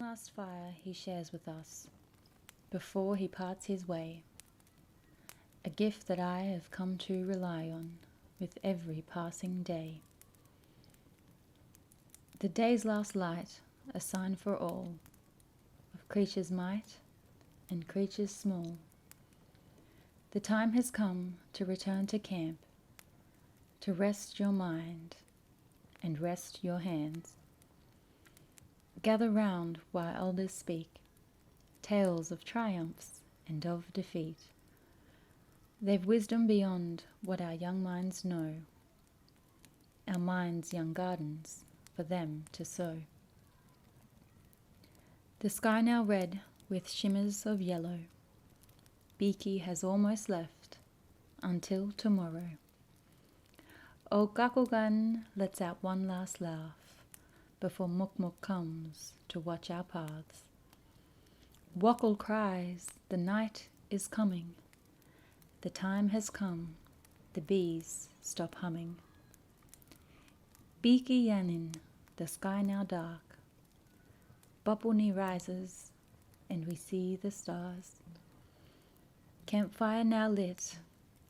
last fire he shares with us before he parts his way, a gift that I have come to rely on with every passing day. The day's last light, a sign for all of creatures' might and creatures small. The time has come to return to camp, to rest your mind and rest your hands. Gather round while elders speak tales of triumphs and of defeat. They've wisdom beyond what our young minds know, our minds' young gardens for them to sow. The sky now red with shimmers of yellow, Beaky has almost left until tomorrow. Old Gakogan lets out one last laugh before Muk comes to watch our paths. Wackle cries, the night is coming. The time has come, the bees stop humming. Beaky Yanin, the sky now dark. Bapuni rises, and we see the stars. Campfire now lit,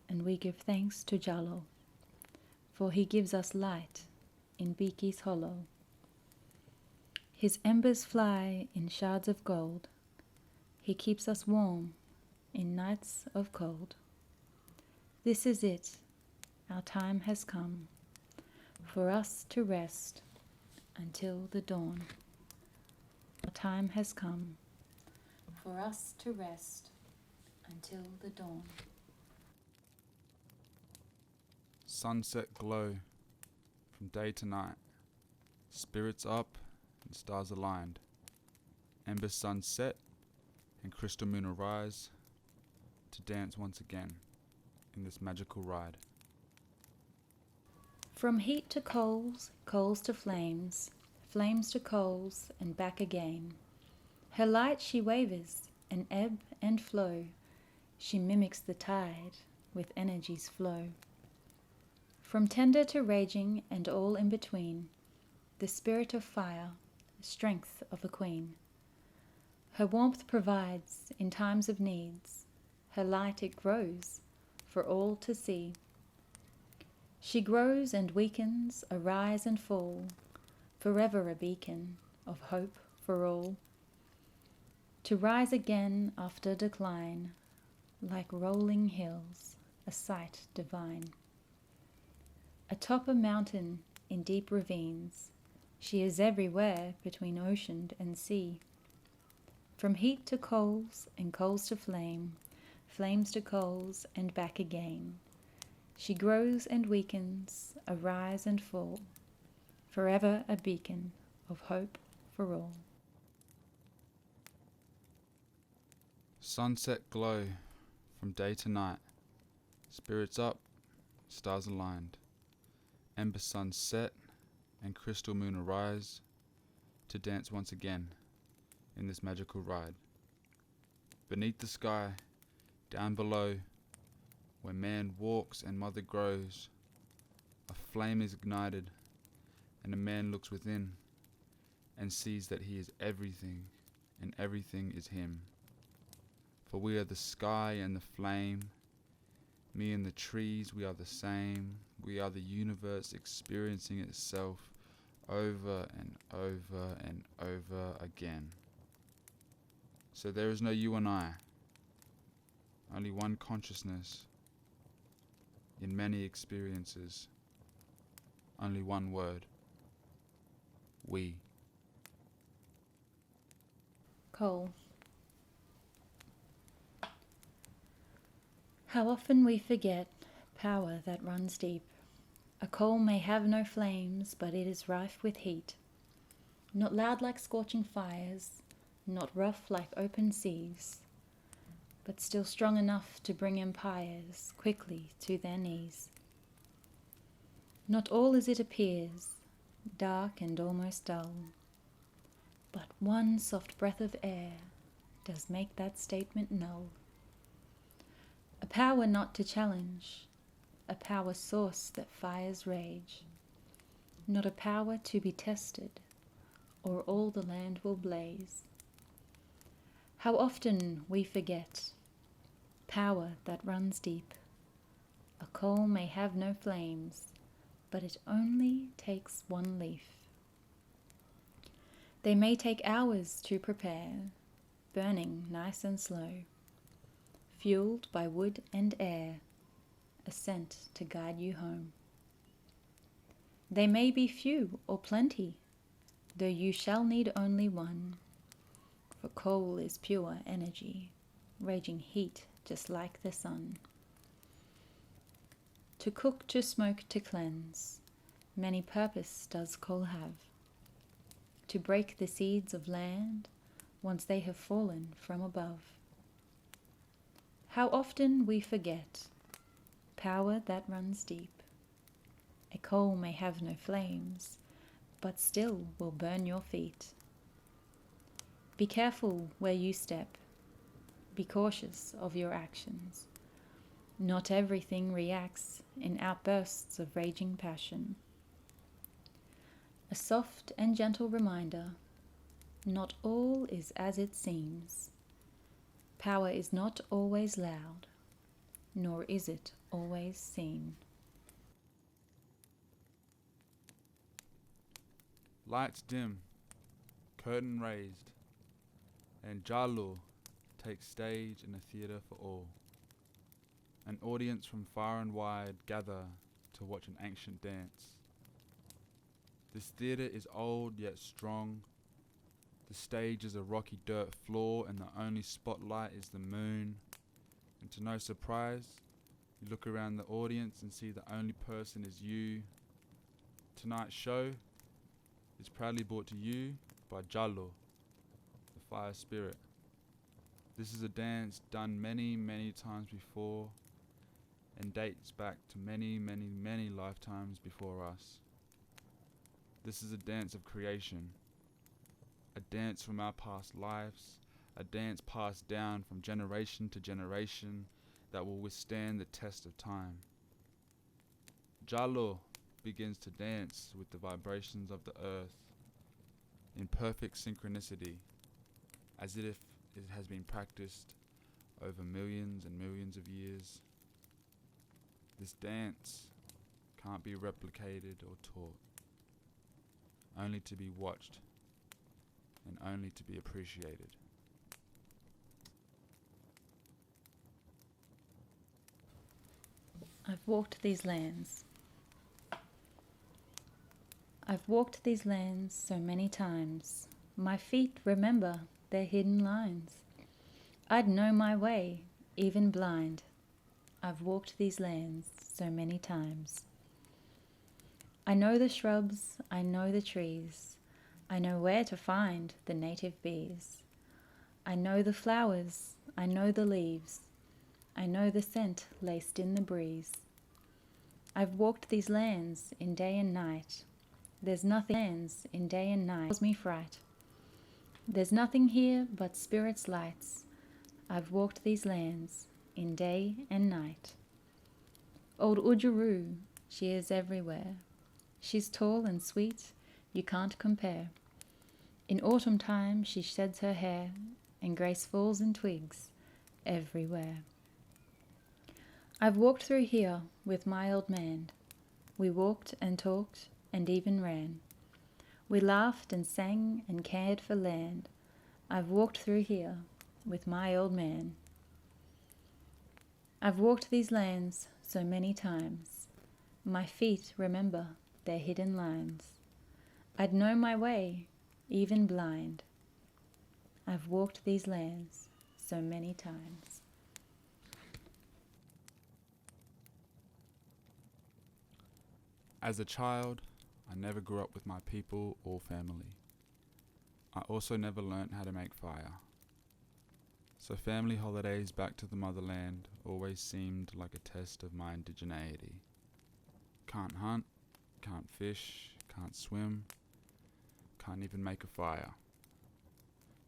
and we give thanks to Jallo, for he gives us light in Beaky's hollow. His embers fly in shards of gold. He keeps us warm in nights of cold. This is it, our time has come, for us to rest until the dawn. Our time has come, for us to rest until the dawn. Sunset glow from day to night, spirits up and stars aligned, ember sun set and crystal moon arise to dance once again in this magical ride. From heat to coals, coals to flames, flames to coals and back again. Her light she wavers, and ebb and flow, she mimics the tide with energy's flow. From tender to raging and all in between, the spirit of fire, the strength of a queen. Her warmth provides in times of needs, her light it grows for all to see. She grows and weakens, a rise and fall, forever a beacon of hope for all. To rise again after decline, like rolling hills, a sight divine. Atop a mountain in deep ravines, she is everywhere between ocean and sea. From heat to coals and coals to flame, flames to coals and back again. She grows and weakens, a rise and fall, forever a beacon of hope for all. Sunset glow from day to night, spirits up, stars aligned, ember sun set and crystal moon arise to dance once again in this magical ride. Beneath the sky, down below, where man walks and mother grows, a flame is ignited, and a man looks within and sees that he is everything, and everything is him. For we are the sky and the flame, me and the trees, we are the same. We are the universe experiencing itself over and over and over again. So there is no you and I, only one consciousness in many experiences, only one word, we. Coal. How often we forget power that runs deep. A coal may have no flames, but it is rife with heat. Not loud like scorching fires, not rough like open seas, but still strong enough to bring empires quickly to their knees. Not all as it appears, dark and almost dull, but one soft breath of air does make that statement null. A power not to challenge, a power source that fires rage, not a power to be tested or all the land will blaze. How often we forget power that runs deep. A coal may have no flames, but it only takes one leaf. They may take hours to prepare, burning nice and slow, fueled by wood and air, a scent to guide you home. They may be few or plenty, though you shall need only one, for coal is pure energy, raging heat just like the sun. To cook, to smoke, to cleanse, many purpose does coal have. To break the seeds of land, once they have fallen from above. How often we forget power that runs deep. A coal may have no flames, but still will burn your feet. Be careful where you step. Be cautious of your actions. Not everything reacts in outbursts of raging passion. A soft and gentle reminder, not all is as it seems. Power is not always loud, nor is it always seen. Lights dim, curtain raised, and Jalu takes stage in a theatre for all. An audience from far and wide gather to watch an ancient dance. This theatre is old yet strong. The stage is a rocky dirt floor and the only spotlight is the moon. And to no surprise, you look around the audience and see the only person is you. Tonight's show is proudly brought to you by Jalu, the fire spirit. This is a dance done many, many times before and dates back to many, many, many lifetimes before us. This is a dance of creation, a dance from our past lives, a dance passed down from generation to generation that will withstand the test of time. Jalu begins to dance with the vibrations of the earth in perfect synchronicity, as if it has been practiced over millions and millions of years. This dance can't be replicated or taught, only to be watched and only to be appreciated. I've walked these lands. I've walked these lands so many times. My feet remember their hidden lines. I'd know my way, even blind. I've walked these lands so many times. I know the shrubs, I know the trees. I know where to find the native bees. I know the flowers, I know the leaves. I know the scent laced in the breeze. I've walked these lands in day and night. There's nothing lands in day and night cause me fright. There's nothing here but spirit's lights. I've walked these lands in day and night. Old Oodgeroo, she is everywhere. She's tall and sweet, you can't compare. In autumn time she sheds her hair, and grace falls in twigs everywhere. I've walked through here with my old man. We walked and talked and even ran. We laughed and sang and cared for land. I've walked through here with my old man. I've walked these lands so many times. My feet remember their hidden lines. I'd know my way, even blind. I've walked these lands so many times. As a child, I never grew up with my people or family. I also never learnt how to make fire. So family holidays back to the motherland always seemed like a test of my indigeneity. Can't hunt, can't fish, can't swim, can't even make a fire.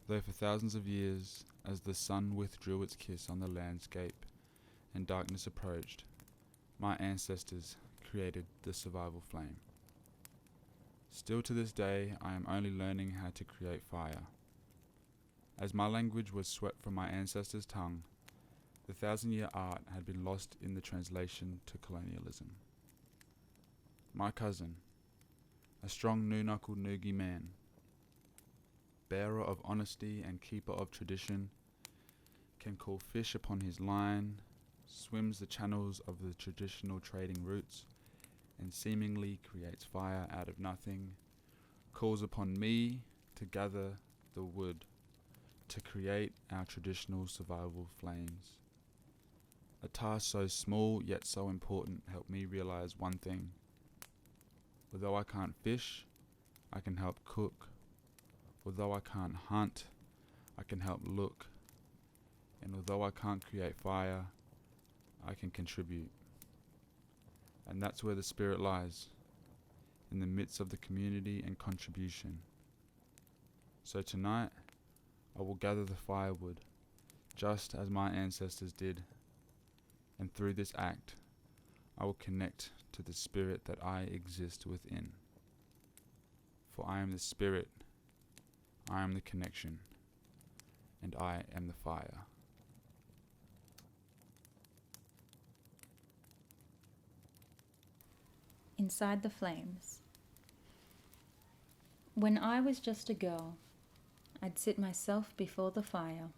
Though for thousands of years, as the sun withdrew its kiss on the landscape and darkness approached, my ancestors created the survival flame. Still to this day, I am only learning how to create fire. As my language was swept from my ancestors' tongue, the 1,000-year art had been lost in the translation to colonialism. My cousin, a strong Noonuccal Ngugi man, bearer of honesty and keeper of tradition, can call fish upon his line, swims the channels of the traditional trading routes, and seemingly creates fire out of nothing, calls upon me to gather the wood, to create our traditional survival flames. A task so small yet so important helped me realize one thing. Although I can't fish, I can help cook. Although I can't hunt, I can help look. And although I can't create fire, I can contribute. And that's where the spirit lies, in the midst of the community and contribution. So tonight, I will gather the firewood, just as my ancestors did. And through this act, I will connect to the spirit that I exist within. For I am the spirit, I am the connection, and I am the fire. Inside the Flames. When I was just a girl, I'd sit myself before the fire.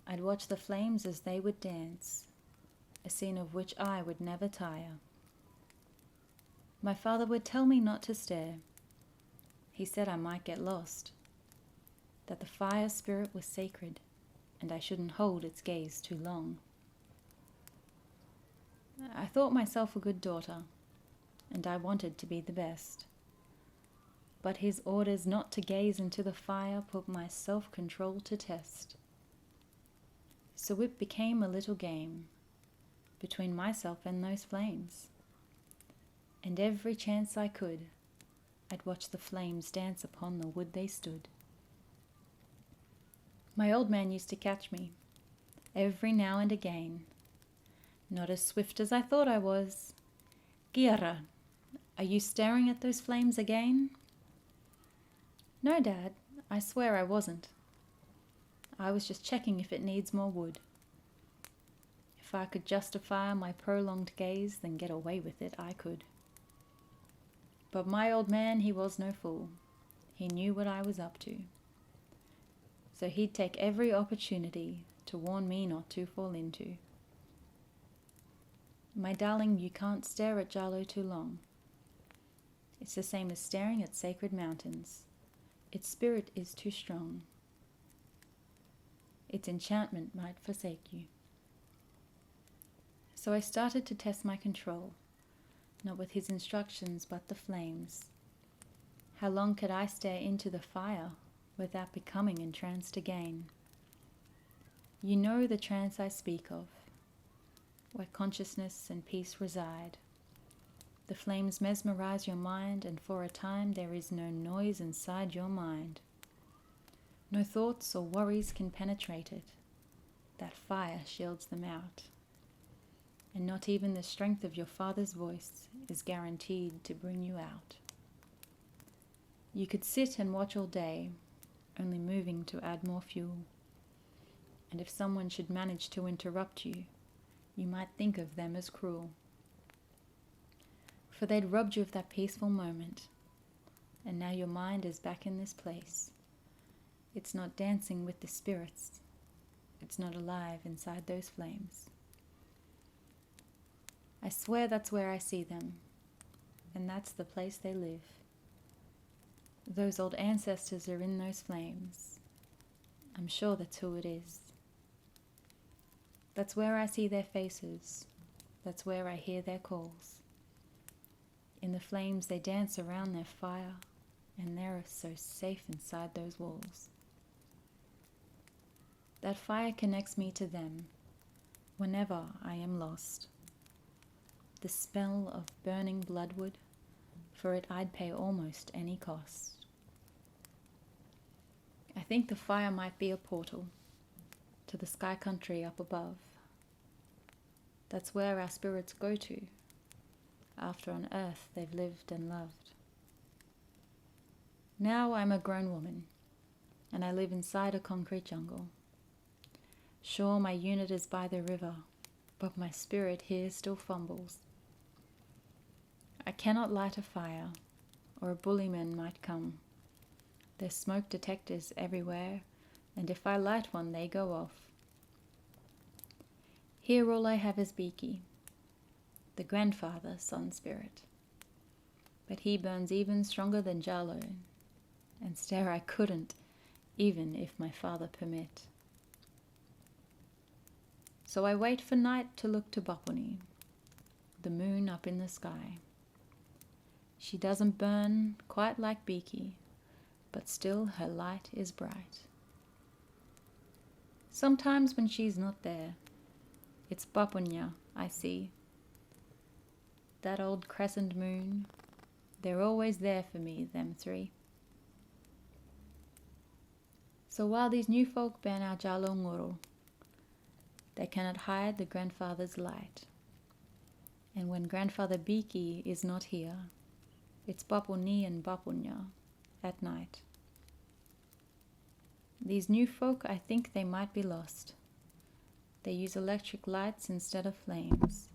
I'd watch the flames as they would dance, a scene of which I would never tire. My father would tell me not to stare. He said I might get lost, that the fire spirit was sacred, and I shouldn't hold its gaze too long. I thought myself a good daughter, and I wanted to be the best. But his orders not to gaze into the fire put my self-control to test. So it became a little game between myself and those flames. And every chance I could, I'd watch the flames dance upon the wood they stood. My old man used to catch me, every now and again, not as swift as I thought I was. "Giara, are you staring at those flames again?" "No, Dad, I swear I wasn't. I was just checking if it needs more wood. If I could justify my prolonged gaze, then get away with it, I could." But my old man, he was no fool. He knew what I was up to. So he'd take every opportunity to warn me not to fall into. "My darling, you can't stare at Jalo too long. It's the same as staring at sacred mountains. Its spirit is too strong. Its enchantment might forsake you." So I started to test my control, not with his instructions but the flames. How long could I stare into the fire without becoming entranced again? You know the trance I speak of, where consciousness and peace reside. The flames mesmerize your mind, and for a time there is no noise inside your mind. No thoughts or worries can penetrate it. That fire shields them out. And not even the strength of your father's voice is guaranteed to bring you out. You could sit and watch all day, only moving to add more fuel. And if someone should manage to interrupt you, you might think of them as cruel. For they'd robbed you of that peaceful moment, and now your mind is back in this place. It's not dancing with the spirits. It's not alive inside those flames. I swear that's where I see them, and that's the place they live. Those old ancestors are in those flames. I'm sure that's who it is. That's where I see their faces. That's where I hear their calls. In the flames they dance around their fire, and they're so safe inside those walls. That fire connects me to them whenever I am lost. The smell of burning bloodwood, for it I'd pay almost any cost. I think the fire might be a portal to the sky country up above. That's where our spirits go to, after on earth they've lived and loved. Now I'm a grown woman, and I live inside a concrete jungle. Sure, my unit is by the river, but my spirit here still fumbles. I cannot light a fire, or a bullyman might come. There's smoke detectors everywhere, and if I light one, they go off. Here all I have is Beaky, the grandfather sun spirit. But he burns even stronger than Jalo, and stare I couldn't, even if my father permit. So I wait for night to look to Bapuni, the moon up in the sky. She doesn't burn quite like Beaky, but still her light is bright. Sometimes when she's not there, it's Bapunya I see. That old crescent moon, they're always there for me, them three. So while these new folk burn our Jalo Nguru, they cannot hide the grandfather's light. And when Grandfather Beaky is not here, it's Bapuni and Bapunya at night. These new folk, I think they might be lost. They use electric lights instead of flames.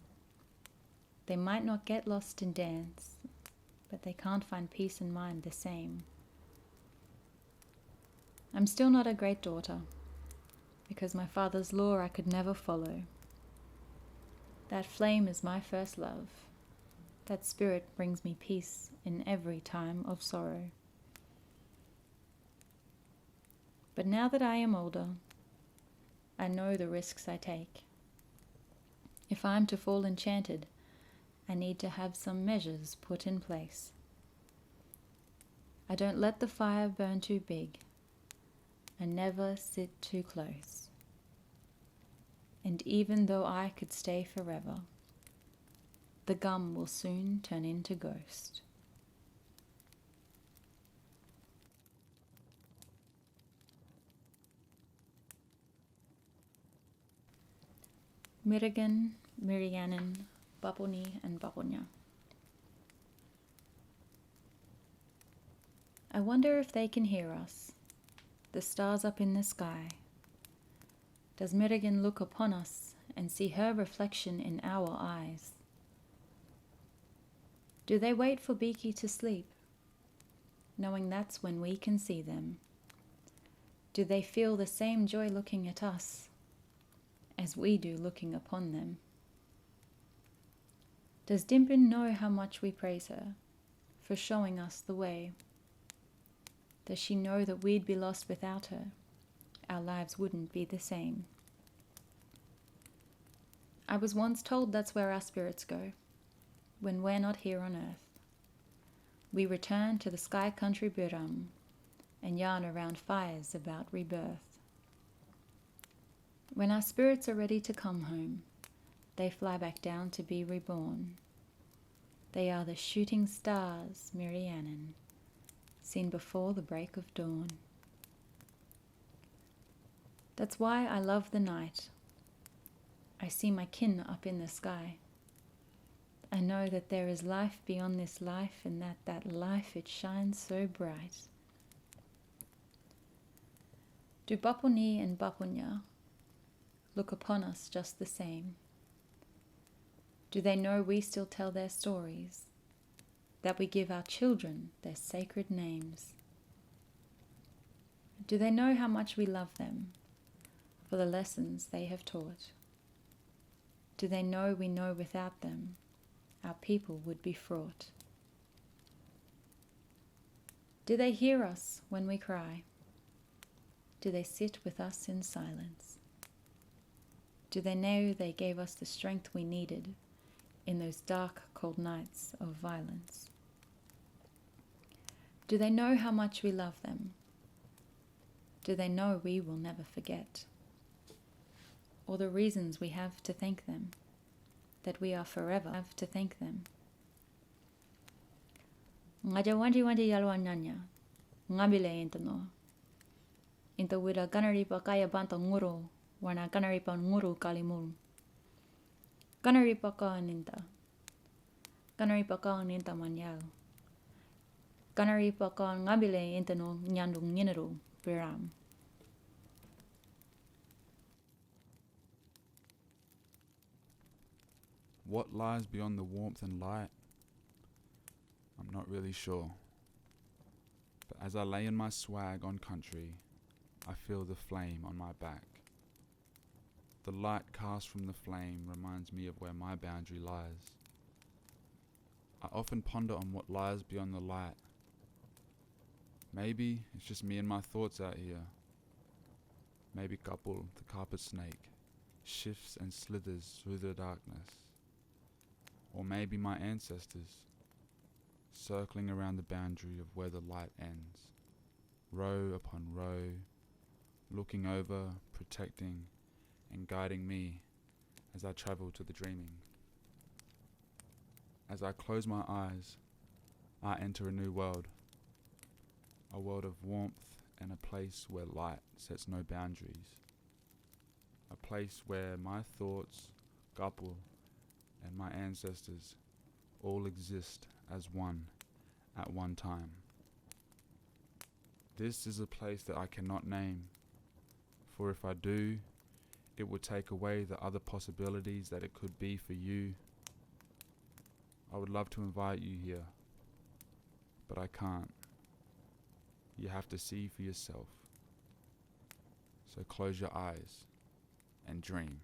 They might not get lost in dance, but they can't find peace and mind the same. I'm still not a great daughter, because my father's law I could never follow. That flame is my first love. That spirit brings me peace in every time of sorrow. But now that I am older, I know the risks I take. If I'm to fall enchanted, I need to have some measures put in place. I don't let the fire burn too big. I never sit too close. And even though I could stay forever, the gum will soon turn into ghost. Mirigan, Mirianen, Bapuni and Bapunya. I wonder if they can hear us, the stars up in the sky. Does Mirigan look upon us and see her reflection in our eyes? Do they wait for Beaky to sleep, knowing that's when we can see them? Do they feel the same joy looking at us as we do looking upon them? Does Dimpin know how much we praise her for showing us the way? Does she know that we'd be lost without her? Our lives wouldn't be the same. I was once told that's where our spirits go, when we're not here on earth. We return to the sky country Biram and yarn around fires about rebirth. When our spirits are ready to come home, they fly back down to be reborn. They are the shooting stars, Mirianen, seen before the break of dawn. That's why I love the night. I see my kin up in the sky. I know that there is life beyond this life, and that life, it shines so bright. Do Bapuni and Bapunya look upon us just the same? Do they know we still tell their stories, that we give our children their sacred names? Do they know how much we love them for the lessons they have taught? Do they know we know without them our people would be fraught? Do they hear us when we cry? Do they sit with us in silence? Do they know they gave us the strength we needed in those dark, cold nights of violence? Do they know how much we love them? Do they know we will never forget? Or the reasons we have to thank them, that we are forever have to thank them? Ngaja wanti yalwanyanya, ngabile intano. Into wira ganaripa kaya banto nguru, wana ganaripa nguru kalimul. Ganaripa ka ninta. Ganaripa ka ninta manyal. Ganari pakon ngabile intano nyandung nyenero biram. What lies beyond the warmth and light? I'm not really sure. But as I lay in my swag on country, I feel the flame on my back. The light cast from the flame reminds me of where my boundary lies. I often ponder on what lies beyond the light. Maybe it's just me and my thoughts out here. Maybe Kapul, the carpet snake, shifts and slithers through the darkness. Or maybe my ancestors, circling around the boundary of where the light ends, row upon row, looking over, protecting, and guiding me as I travel to the dreaming. As I close my eyes, I enter a new world, a world of warmth and a place where light sets no boundaries, a place where my thoughts, Kapul, and my ancestors all exist as one at one time. This is a place that I cannot name, for if I do, it would take away the other possibilities that it could be for you. I would love to invite you here, but I can't. You have to see for yourself. So close your eyes and dream.